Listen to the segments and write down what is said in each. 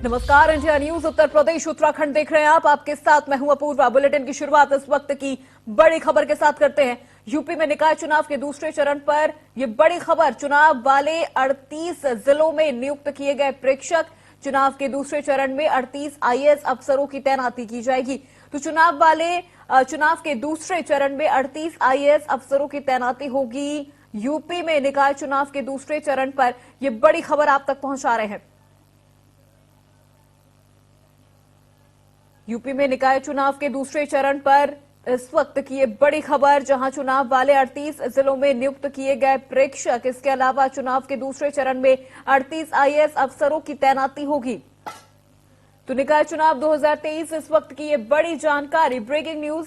नमस्कार, India news Uttar Pradesh Uttarakhand देख रहे हैं आप। आपके साथ मैं हूं अपूर्वा। बुलेटिन की शुरुआत इस वक्त की बड़ी खबर के साथ करते हैं। यूपी में निकाय चुनाव के दूसरे चरण पर यह बड़ी खबर। चुनाव वाले 38 जिलों में नियुक्त किए गए प्रेक्षक। चुनाव के दूसरे चरण में 38 आईएएस अफसरों की तैनाती की जाएगी। तो चुनाव के दूसरे चरण में 38 आईएएस अफसरों की तैनाती होगी। यूपी में निकाय चुनाव के दूसरे चरण पर यह बड़ी खबर आप तक पहुंचा रहे हैं। यूपी में निकाय चुनाव के दूसरे चरण पर इस वक्त की ये बड़ी खबर, जहां चुनाव वाले 38 जिलों में नियुक्त किए गए प्रेक्षक। इसके अलावा चुनाव के दूसरे चरण में 38 आईएएस अफसरों की तैनाती होगी। तो निकाय चुनाव 2023 इस वक्त की ये बड़ी जानकारी, ब्रेकिंग न्यूज।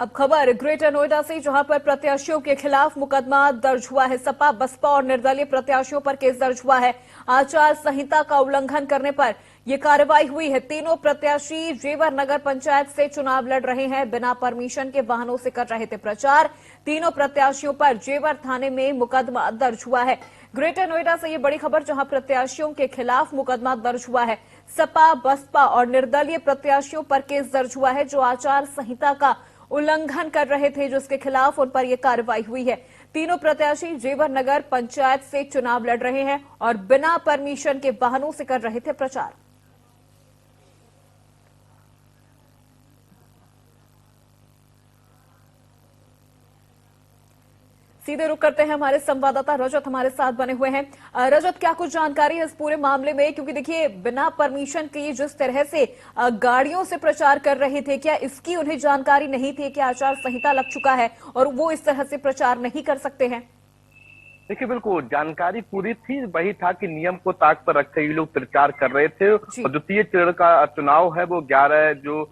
अब खबर ग्रेटर नोएडा से, जहां पर प्रत्याशियों के खिलाफ मुकदमा दर्ज हुआ है। सपा, बसपा और निर्दलीय प्रत्याशियों पर केस दर्ज हुआ है। आचार संहिता का उल्लंघन करने पर यह कार्रवाई हुई है। तीनों प्रत्याशी जेवर नगर पंचायत से चुनाव लड़ रहे हैं। बिना परमिशन के वाहनों से कर रहे थे प्रचार। तीनों प्रत्याशियों पर जेवर थाने में मुकदमा दर्ज हुआ है। ग्रेटर नोएडा से यह बड़ी खबर, जहां प्रत्याशियों के खिलाफ मुकदमा दर्ज हुआ है। सपा, बसपा और निर्दलीय प्रत्याशियों पर केस दर्ज हुआ है, जो आचार संहिता का उल्लंघन कर रहे थे, जिसके खिलाफ उन पर यह कार्रवाई हुई है। तीनों प्रत्याशी जेवर नगर पंचायत से चुनाव लड़ रहे हैं और बिना परमिशन के वाहनों से कर रहे थे प्रचार। सीधे रुक करते हैं, हमारे संवाददाता रजत हमारे साथ बने हुए हैं। रजत, क्या कुछ जानकारी है इस पूरे मामले में? क्योंकि देखिए, बिना परमिशन के जिस तरह से गाड़ियों से प्रचार कर रहे थे, क्या इसकी उन्हें जानकारी नहीं थी कि आचार संहिता लग चुका है और वो इस तरह से प्रचार नहीं कर सकते हैं? देखिए, बिल्कुल जानकारी पूरी थी। वही था कि नियम को ताक पर रखते ये लोग प्रचार कर रहे थे। और द्वितीय चरण का चुनाव है वो 11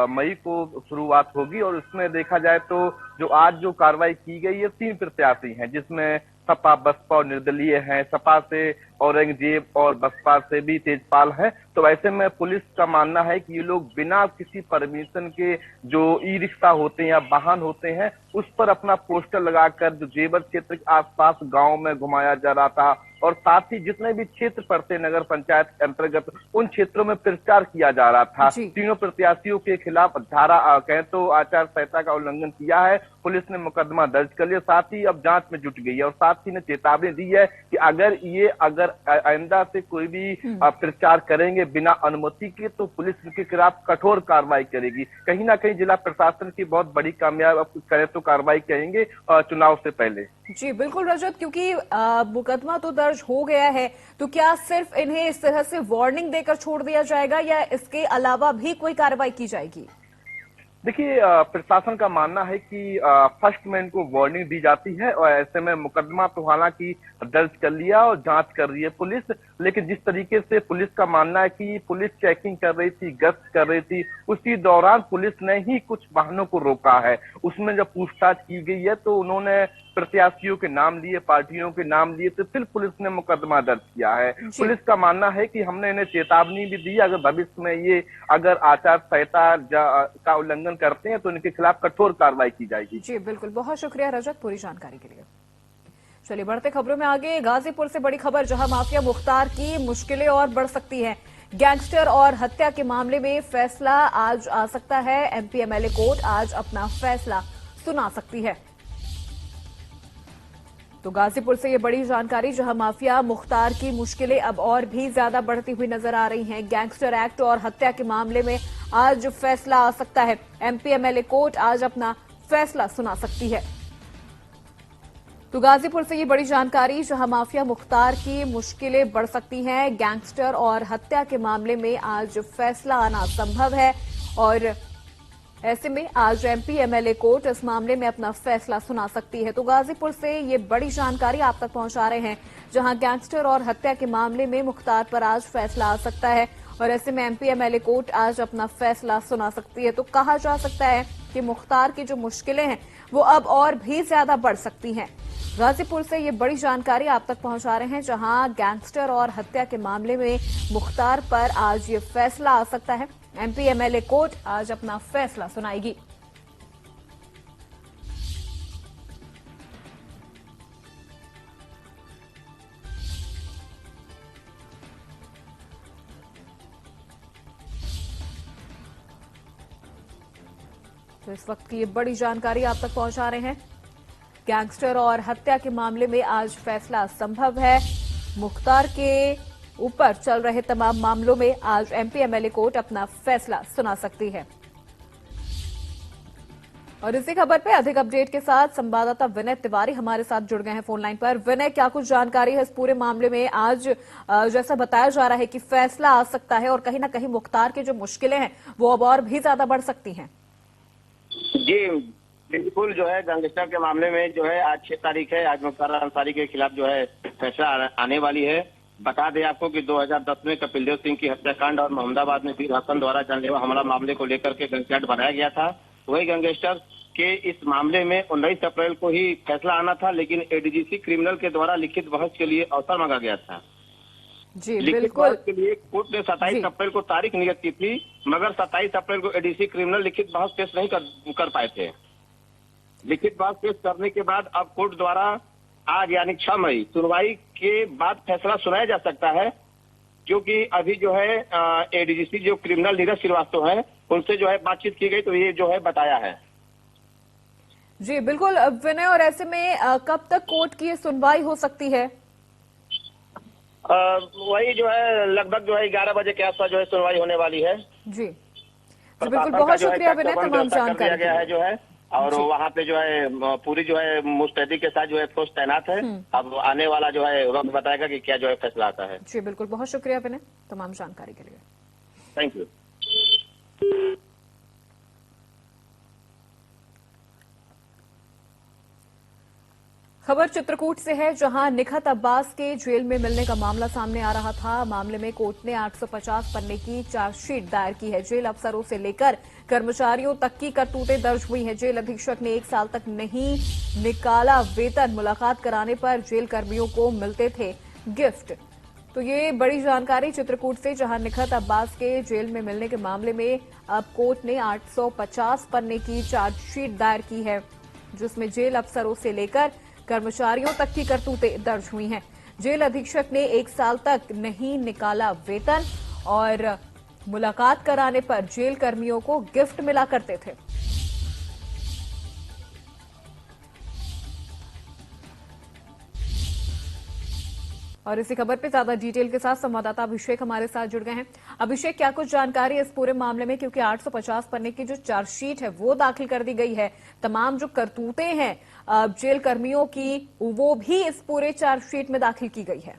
मई को शुरुआत होगी। और उसमें देखा जाए तो आज जो कार्रवाई की गई है, 3 प्रत्याशी हैं, जिसमें सपा, बसपा और निर्दलीय हैं। सपा से औरंगजेब और बसपा से भी तेजपाल है। तो ऐसे में पुलिस का मानना है कि ये लोग बिना किसी परमिशन के जो ई रिक्शा होते हैं या वाहन होते हैं, उस पर अपना पोस्टर लगाकर जो जेवर क्षेत्र के आसपास गांव में घुमाया जा रहा था। और साथ ही जितने भी क्षेत्र पड़ते नगर पंचायत के अंतर्गत, उन क्षेत्रों में प्रचार किया जा रहा था। तीनों प्रत्याशियों के खिलाफ धारा कहें तो आचार संहिता का उल्लंघन किया है। पुलिस ने मुकदमा दर्ज कर लिया, साथ ही अब जांच में जुट गई है। और साथ ही ने चेतावनी दी है कि अगर आइंदा से कोई भी प्रचार करेंगे बिना अनुमति के, तो पुलिस उनके खिलाफ कठोर कार्रवाई करेगी। कहीं ना कहीं जिला प्रशासन की बहुत बड़ी कामयाब करें तो कार्रवाई करेंगे चुनाव से पहले। जी बिल्कुल रजत, क्योंकि मुकदमा तो दर्ज हो गया है, तो क्या सिर्फ इन्हें इस तरह से वार्निंग देकर छोड़ दिया जाएगा या इसके अलावा भी कोई कार्रवाई की जाएगी? देखिए, प्रशासन का मानना है कि फर्स्ट में इनको वार्निंग दी जाती है। और ऐसे में मुकदमा तो हालांकि दर्ज कर लिया और जांच कर रही है पुलिस। लेकिन जिस तरीके से पुलिस का मानना है कि पुलिस चेकिंग कर रही थी, गश्त कर रही थी, उसी दौरान पुलिस ने ही कुछ वाहनों को रोका है। उसमें जब पूछताछ की गई है तो उन्होंने प्रत्याशियों के नाम लिए, पार्टियों के नाम लिए, तो फिर पुलिस ने मुकदमा दर्ज किया है। पुलिस का मानना है कि हमने इन्हें चेतावनी भी दी, अगर भविष्य में ये अगर आचार संहिता का उल्लंघन करते हैं तो इनके खिलाफ कठोर कार्रवाई की जाएगी। जी बिल्कुल, बहुत शुक्रिया रजत पूरी जानकारी के लिए। चलिए बढ़ते खबरों में आगे। गाजीपुर से बड़ी खबर, जहां माफिया मुख्तार की मुश्किलें और बढ़ सकती हैं। गैंगस्टर और हत्या के मामले में फैसला आज आ सकता है। एमपी एमएलए कोर्ट आज अपना फैसला सुना सकती है। तो गाजीपुर से ये बड़ी जानकारी, जहां माफिया मुख्तार की मुश्किलें अब और भी ज्यादा बढ़ती हुई नजर आ रही हैं। गैंगस्टर एक्ट और हत्या के मामले में आज फैसला आ सकता है। एमपी एमएलए कोर्ट आज अपना फैसला सुना सकती है। तो गाजीपुर से ये बड़ी जानकारी, जहां माफिया मुख्तार की मुश्किलें बढ़ सकती हैं। गैंगस्टर और हत्या के मामले में आज फैसला आना संभव है और ऐसे में आज एमपी एमएलए कोर्ट इस मामले में अपना फैसला सुना सकती है। तो गाजीपुर से ये बड़ी जानकारी आप तक पहुंचा रहे हैं, जहां गैंगस्टर और हत्या के मामले में मुख्तार पर आज फैसला आ सकता है और ऐसे में एमपी एमएलए कोर्ट आज अपना फैसला सुना सकती है। तो कहा जा सकता है कि मुख्तार की जो मुश्किलें हैं वो अब और भी ज्यादा बढ़ सकती हैं। गाजीपुर से ये बड़ी जानकारी आप तक पहुंचा रहे हैं, जहां गैंगस्टर और हत्या के मामले में मुख्तार पर आज ये फैसला आ सकता है एमपी एमएलए कोर्ट आज अपना फैसला सुनाएगी। तो इस वक्त की ये बड़ी जानकारी आप तक पहुंचा रहे हैं। गैंगस्टर और हत्या के मामले में आज फैसला संभव है। मुख्तार के ऊपर चल रहे तमाम मामलों में आज एमपी एमएलए कोर्ट अपना फैसला सुना सकती है। और इसी खबर पे अधिक अपडेट के साथ संवाददाता विनय तिवारी हमारे साथ जुड़ गए हैं फोन लाइन पर। विनय, क्या कुछ जानकारी है इस पूरे मामले में? आज जैसा बताया जा रहा है कि फैसला आ सकता है और कहीं ना कहीं मुख्तार की जो मुश्किलें हैं वो अब और भी ज्यादा बढ़ सकती हैं। जी बिल्कुल, जो है गैंगस्टर के मामले में जो है आज 6 तारीख है। आज मुख्तार अंसारी के खिलाफ जो है फैसला आने वाली है। बता दें आपको कि 2010 में कपिल देव सिंह की हत्याकांड और मोहम्मदाबाद में वीर हसन द्वारा जानलेवा हमला मामले को लेकर के गैंगस्टर बनाया गया था। वही गैंगस्टर के इस मामले में 19 अप्रैल को ही फैसला आना था, लेकिन एडीजीसी क्रिमिनल के द्वारा लिखित बहस के लिए अवसर मांगा गया था। जी लिखित बिल्कुल बहस के लिए कोर्ट ने 27 अप्रैल को तारीख नियत की थी, मगर 27 अप्रैल को एडीसी क्रिमिनल लिखित बहस पेश नहीं कर पाए थे। लिखित बहस पेश करने के बाद अब कोर्ट द्वारा आज यानी 6 मई सुनवाई के बाद फैसला सुनाया जा सकता है, क्योंकि अभी जो है एडीजीसी जो क्रिमिनल नीरज श्रीवास्तव है उनसे जो है बातचीत की गई, तो ये जो है बताया है। जी बिल्कुल विनय, और ऐसे में कब तक कोर्ट की सुनवाई हो सकती है? वही जो है लगभग जो है 11 बजे के आसपास जो है सुनवाई होने वाली है। जी तो बिल्कुल, बहुत शुक्रिया विनय तमाम जानकारी गया है जो है, और वहाँ पे जो है पूरी जो है मुस्तैदी के साथ जो है फोर्स तैनात है। अब आने वाला जो है वक्त बताएगा कि क्या जो है फैसला आता है। जी बिल्कुल, बहुत शुक्रिया विनय तमाम जानकारी के लिए। Thank you. खबर चित्रकूट से है, जहां निखत अब्बास के जेल में मिलने का मामला सामने आ रहा था। मामले में कोर्ट ने 850 पन्ने की चार्जशीट दायर की है। जेल अफसरों से लेकर कर्मचारियों तक की करतूतें दर्ज हुई हैं। जेल अधीक्षक ने 1 साल तक नहीं निकाला वेतन। मुलाकात कराने पर जेल कर्मियों को मिलते थे गिफ्ट। तो ये बड़ी जानकारी चित्रकूट से, जहां निखत अब्बास के जेल में मिलने के मामले में अब कोर्ट ने 850 पन्ने की चार्जशीट दायर की है, जिसमें जेल अफसरों से लेकर कर्मचारियों तक की करतूतें दर्ज हुई हैं। जेल अधीक्षक ने 1 साल तक नहीं निकाला वेतन और मुलाकात कराने पर जेल कर्मियों को गिफ्ट मिला करते थे। और इसी खबर पे ज्यादा डिटेल के साथ संवाददाता अभिषेक हमारे साथ जुड़ गए हैं। अभिषेक, क्या कुछ जानकारी है इस पूरे मामले में? क्योंकि 850 पन्ने की जो चार्जशीट है वो दाखिल कर दी गई है, तमाम जो करतूतें हैं जेल कर्मियों की वो भी इस पूरे चार्जशीट में दाखिल की गई है।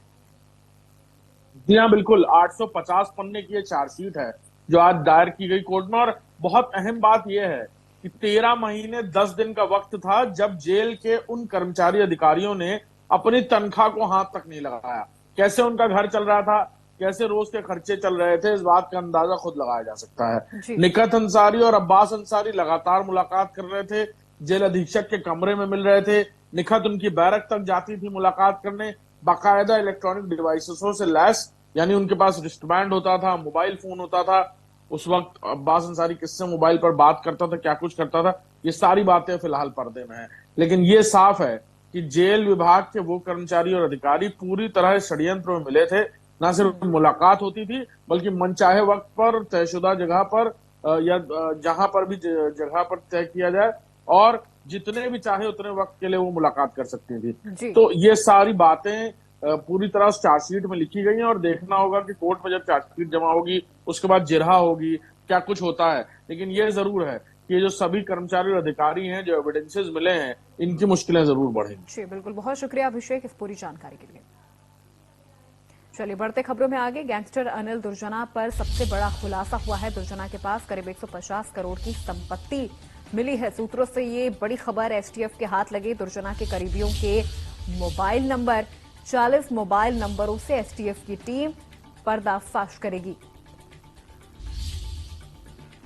जी हाँ बिल्कुल, 850 पन्ने की ये चार्जशीट है जो आज दायर की गई कोर्ट में। और बहुत अहम बात यह है कि 13 महीने 10 दिन का वक्त था जब जेल के उन कर्मचारी अधिकारियों ने अपनी तनख्वाह को हाथ तक नहीं लगाया। कैसे उनका घर चल रहा था, कैसे रोज के खर्चे चल रहे थे, इस बात का अंदाजा खुद लगाया जा सकता है। निखत अंसारी और अब्बास अंसारी लगातार मुलाकात कर रहे थे, जेल अधीक्षक के कमरे में मिल रहे थे। निखत उनकी बैरक तक जाती थी मुलाकात करने, बाकायदा इलेक्ट्रॉनिक डिवाइसेसों से लैस, यानी उनके पास रिस्टबैंड होता था, मोबाइल फोन होता था। उस वक्त अब्बास अंसारी किससे मोबाइल पर बात करता था, क्या कुछ करता था, ये सारी बातें फिलहाल पर्दे में है। लेकिन ये साफ है कि जेल विभाग के वो कर्मचारी और अधिकारी पूरी तरह षड्यंत्र में मिले थे। न सिर्फ मुलाकात होती थी बल्कि मनचाहे वक्त पर, तयशुदा जगह पर या जहां पर भी जगह पर तय किया जाए, और जितने भी चाहे उतने वक्त के लिए वो मुलाकात कर सकती थी। तो ये सारी बातें पूरी तरह चार्जशीट में लिखी गई हैं, और देखना होगा कि कोर्ट में जब चार्जशीट जमा होगी उसके बाद जिरहा होगी, क्या कुछ होता है। लेकिन ये जरूर है कि जो सभी कर्मचारी और अधिकारी हैं, जो एविडेंसेस मिले हैं, इनकी मुश्किलें जरूर बढ़ेंगी। जी बिल्कुल, बहुत शुक्रिया अभिषेक इस पूरी जानकारी के लिए। चलिए बढ़ते खबरों में आगे। गैंगस्टर अनिल दुर्जना पर सबसे बड़ा खुलासा हुआ है। दुर्जना के पास करीब 150 करोड़ की संपत्ति मिली है। सूत्रों से ये बड़ी खबर एसटीएफ के हाथ लगे। दुर्जना के करीबियों के मोबाइल नंबर, 40 मोबाइल नंबरों से एसटीएफ की टीम पर्दाफाश करेगी।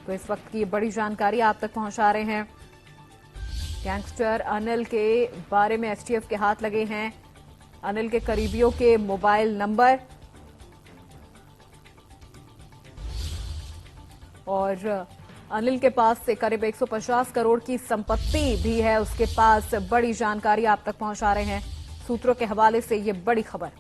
तो इस वक्त की बड़ी जानकारी आप तक पहुंचा रहे हैं। गैंगस्टर अनिल के बारे में एसटीएफ के हाथ लगे हैं। अनिल के करीबियों के मोबाइल नंबर, और अनिल के पास से करीब 150 करोड़ की संपत्ति भी है उसके पास। बड़ी जानकारी आप तक पहुंचा रहे हैं सूत्रों के हवाले से, ये बड़ी खबर।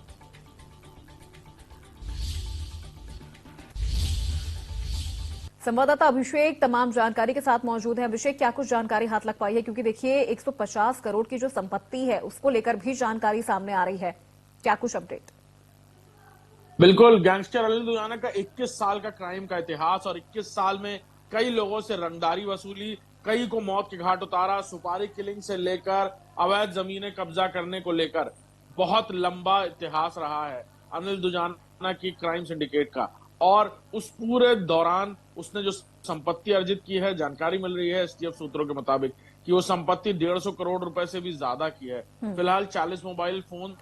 संवाददाता अभिषेक तमाम जानकारी के साथ मौजूद है। अभिषेक, क्या कुछ जानकारी हाथ लग पाई है? क्योंकि देखिए 150 करोड़ की जो संपत्ति है उसको लेकर भी जानकारी सामने आ रही है, क्या कुछ अपडेट? बिल्कुल, गैंगस्टर अनिल दुजाना का 21 साल का क्राइम का इतिहास और 21 साल में कई लोगों से रंगदारी वसूली, कई को मौत के घाट उतारा, सुपारी किलिंग से लेकर अवैध जमीनें कब्जा करने को लेकर बहुत लंबा इतिहास रहा है अनिल दुजाना की क्राइम सिंडिकेट का। और उस पूरे दौरान उसने जो संपत्ति अर्जित की है, जानकारी मिल रही है एसटीएफ सूत्रों के मुताबिक कि वो संपत्ति 150 करोड़ रुपए से भी ज्यादा की है। फिलहाल 40 मोबाइल फोन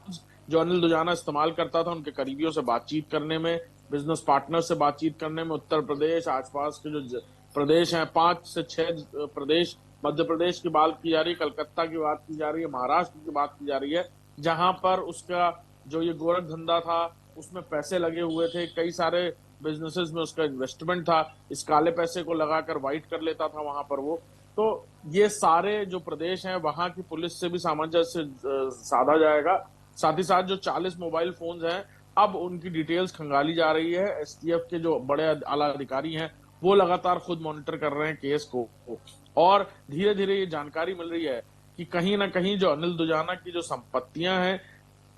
जो अनिल दुजाना इस्तेमाल करता था उनके करीबियों से बातचीत करने में, बिजनेस पार्टनर से बातचीत करने में, उत्तर प्रदेश आसपास के जो प्रदेश हैं 5 से 6 प्रदेश, मध्य प्रदेश की बात की जा रही है, कलकत्ता की बात की जा रही है, महाराष्ट्र की बात की जा रही है, जहां पर उसका जो ये गोरख धंधा था उसमें पैसे लगे हुए थे, कई सारे बिजनेसेस में उसका इन्वेस्टमेंट था, इस काले पैसे को लगाकर व्हाइट कर लेता था वहां पर वो। तो ये सारे जो प्रदेश हैं वहां की पुलिस से भी सामंजस्य साधा जाएगा। साथ ही साथ जो 40 मोबाइल फोन्स हैं अब उनकी डिटेल्स खंगाली जा रही है। एसटीएफ के जो बड़े आला अधिकारी हैं वो लगातार खुद मॉनिटर कर रहे हैं केस को, और धीरे धीरे ये जानकारी मिल रही है कि कहीं ना कहीं जो अनिल दुजाना की जो संपत्तियां हैं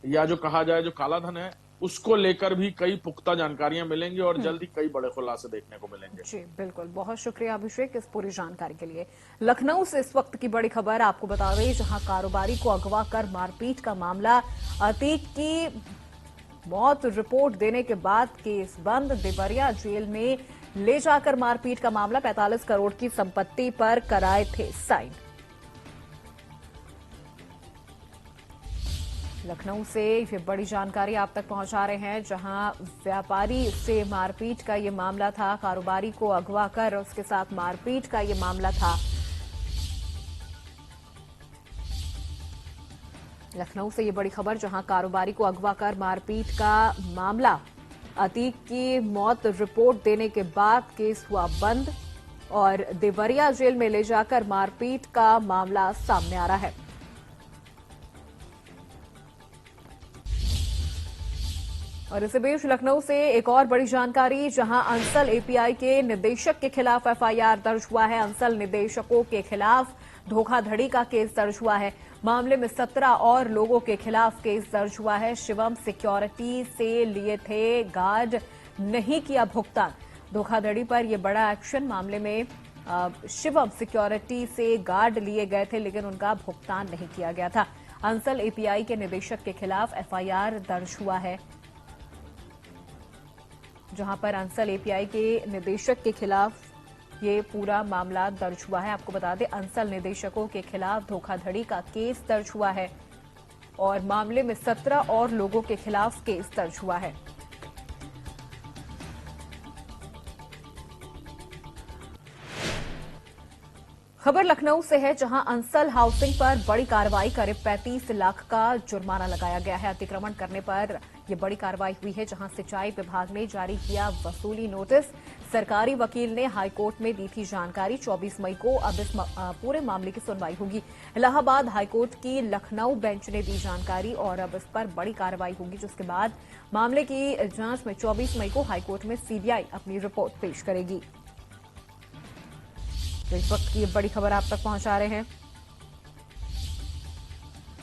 या जो कहा जाए जो काला धन है उसको लेकर भी कई पुख्ता जानकारियां मिलेंगी और जल्द ही कई बड़े खुलासे देखने को मिलेंगे। जी बिल्कुल, बहुत शुक्रिया अभिषेक इस पूरी जानकारी के लिए। लखनऊ से इस वक्त की बड़ी खबर आपको बता दें, जहां कारोबारी को अगवा कर मारपीट का मामला, अतीक की मौत रिपोर्ट देने के बाद केस बंद, देवरिया जेल में ले जाकर मारपीट का मामला, 45 करोड़ की संपत्ति पर कराए थे साइन। लखनऊ से ये बड़ी जानकारी आप तक पहुंचा रहे हैं, जहां व्यापारी से मारपीट का ये मामला था, कारोबारी को अगवा कर उसके साथ मारपीट का ये मामला था। लखनऊ से ये बड़ी खबर, जहां कारोबारी को अगवा कर मारपीट का मामला, अतीक की मौत रिपोर्ट देने के बाद केस हुआ बंद और देवरिया जेल में ले जाकर मारपीट का मामला सामने आ रहा है। और इसी बीच लखनऊ से एक और बड़ी जानकारी, जहां अंसल एपीआई के निदेशक के खिलाफ एफआईआर दर्ज हुआ है। अंसल निदेशकों के खिलाफ धोखाधड़ी का केस दर्ज हुआ है। मामले में 17 और लोगों के खिलाफ केस दर्ज हुआ है। शिवम सिक्योरिटी से लिए थे गार्ड, नहीं किया भुगतान, धोखाधड़ी पर यह बड़ा एक्शन। मामले में शिवम सिक्योरिटी से गार्ड लिए गए थे लेकिन उनका भुगतान नहीं किया गया था। अंसल एपीआई के निदेशक के खिलाफ एफआईआर दर्ज हुआ है, जहां पर अंसल एपीआई के निदेशक के खिलाफ ये पूरा मामला दर्ज हुआ है। आपको बता दें, अंसल निदेशकों के खिलाफ धोखाधड़ी का केस दर्ज हुआ है और मामले में 17 और लोगों के खिलाफ केस दर्ज हुआ है। खबर लखनऊ से है, जहां अंसल हाउसिंग पर बड़ी कार्रवाई, करीब 35 लाख का जुर्माना लगाया गया है। अतिक्रमण करने पर यह बड़ी कार्रवाई हुई है, जहां सिंचाई विभाग ने जारी किया वसूली नोटिस। सरकारी वकील ने हाईकोर्ट में दी थी जानकारी। 24 मई को अब इस पूरे मामले की सुनवाई होगी। इलाहाबाद हाईकोर्ट की लखनऊ बेंच ने दी जानकारी और अब इस पर बड़ी कार्रवाई होगी, जिसके बाद मामले की जांच में 24 मई को हाईकोर्ट में सीबीआई अपनी रिपोर्ट पेश करेगी। तो इस वक्त की बड़ी खबर आप तक पहुंचा रहे हैं,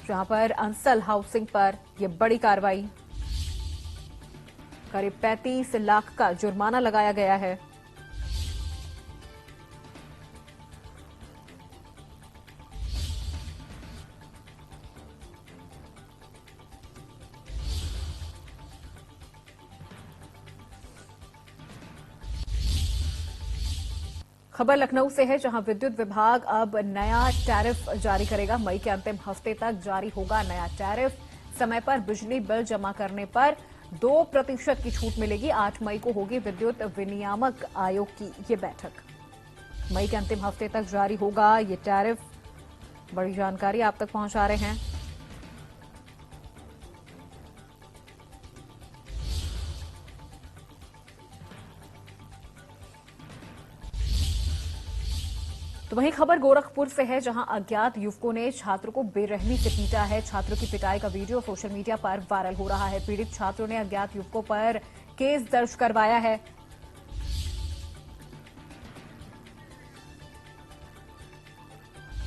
जहां पर अंसल हाउसिंग पर यह बड़ी कार्रवाई, करीब 35 लाख का जुर्माना लगाया गया है। खबर लखनऊ से है, जहां विद्युत विभाग अब नया टैरिफ जारी करेगा। मई के अंतिम हफ्ते तक जारी होगा नया टैरिफ। समय पर बिजली बिल जमा करने पर 2% की छूट मिलेगी। 8 मई को होगी विद्युत विनियामक आयोग की ये बैठक। मई के अंतिम हफ्ते तक जारी होगा ये टैरिफ। बड़ी जानकारी आप तक पहुंचा रहे हैं। तो वहीं खबर गोरखपुर से है, जहां अज्ञात युवकों ने छात्रों को बेरहमी से पीटा है। छात्रों की पिटाई का वीडियो सोशल मीडिया पर वायरल हो रहा है। पीड़ित छात्रों ने अज्ञात युवकों पर केस दर्ज करवाया है।